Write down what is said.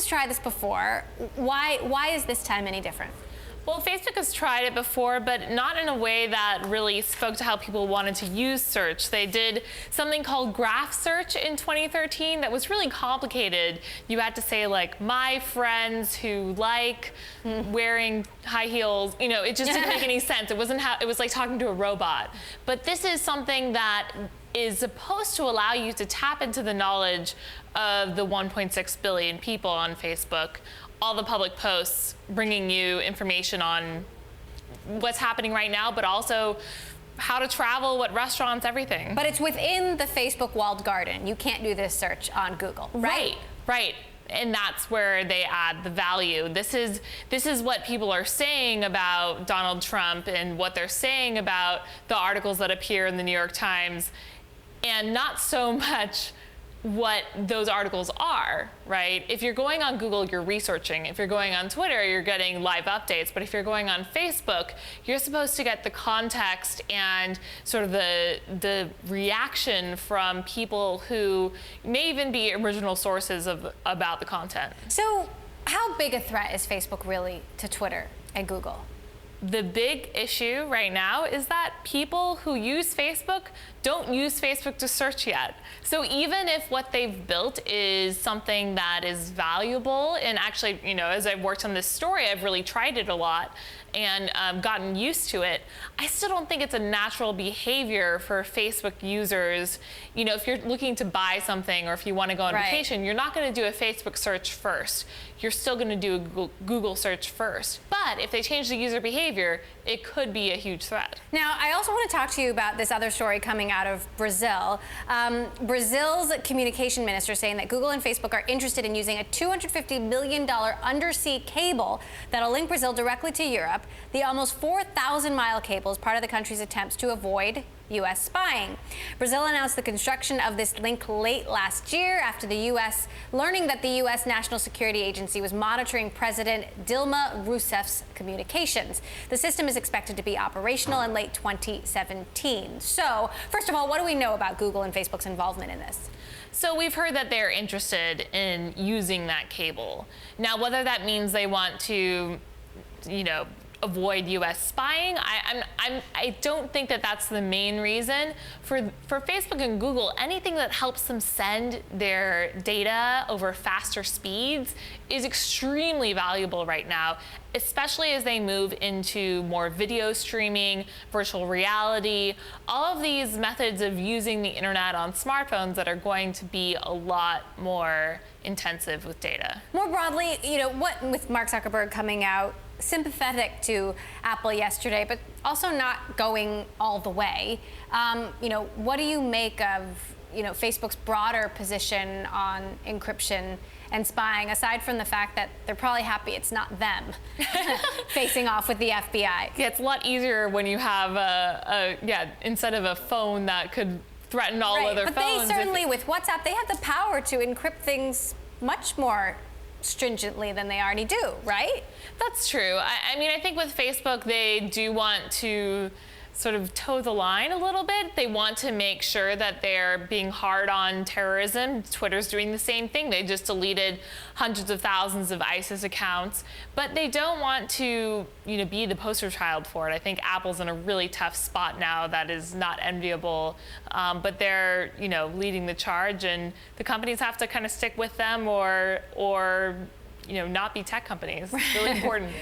has tried this before. Why is this time any different? Well, Facebook has tried it before, but not in a way that really spoke to how people wanted to use search. They did something called graph search in 2013 that was really complicated. You had to say, like, my friends who like wearing high heels. You know, it just didn't make any sense. It was like talking to a robot. But this is something that is supposed to allow you to tap into the knowledge of the 1.6 billion people on Facebook. All the public posts bringing you information on what's happening right now, but also how to travel, what restaurants, everything. But it's within the Facebook walled garden. You can't do this search on Google, right? Right. And that's where they add the value. This is what people are saying about Donald Trump and what they're saying about the articles that appear in the New York Times, and not so much what those articles are, right? If you're going on Google, you're researching. If you're going on Twitter, you're getting live updates. But if you're going on Facebook, you're supposed to get the context and sort of the reaction from people who may even be original sources about the content. So how big a threat is Facebook really to Twitter and Google? The big issue right now is that people who use Facebook don't use Facebook to search yet. So even if what they've built is something that is valuable, and actually, you know, as I've worked on this story, I've really tried it a lot and gotten used to it, I still don't think it's a natural behavior for Facebook users. You know, if you're looking to buy something or if you want to go on vacation, you're not going to do a Facebook search first. You're still going to do a Google search first. But if they change the user behavior, it could be a huge threat. Now, I also want to talk to you about this other story coming out of Brazil. Brazil's communication minister saying that Google and Facebook are interested in using a $250 million undersea cable that'll link Brazil directly to Europe. The almost 4,000-mile cable is part of the country's attempts to avoid U.S. spying. Brazil announced the construction of this link late last year after the U.S. learning that the U.S. National Security Agency was monitoring President Dilma Rousseff's communications. The system is expected to be operational in late 2017. So, first of all, what do we know about Google and Facebook's involvement in this? So we've heard that they're interested in using that cable. Now, whether that means they want to, you know, avoid U.S. spying, I don't think that that's the main reason. For Facebook and Google, anything that helps them send their data over faster speeds is extremely valuable right now, especially as they move into more video streaming, virtual reality, all of these methods of using the internet on smartphones that are going to be a lot more intensive with data. More broadly, you know, what with Mark Zuckerberg coming out sympathetic to Apple yesterday, but also not going all the way. You know, what do you make of, you know, Facebook's broader position on encryption and spying, aside from the fact that they're probably happy it's not them facing off with the FBI? Yeah, it's a lot easier when you have instead of a phone that could threaten all other phones. But they certainly, with WhatsApp, they have the power to encrypt things much more stringently than they already do, right? That's true. I mean, I think with Facebook, they do want to sort of toe the line a little bit. They want to make sure that they're being hard on terrorism. Twitter's doing the same thing. They just deleted hundreds of thousands of ISIS accounts, but they don't want to, you know, be the poster child for it. I think Apple's in a really tough spot now that is not enviable, but they're, you know, leading the charge, and the companies have to kind of stick with them or you know, not be tech companies. It's really important.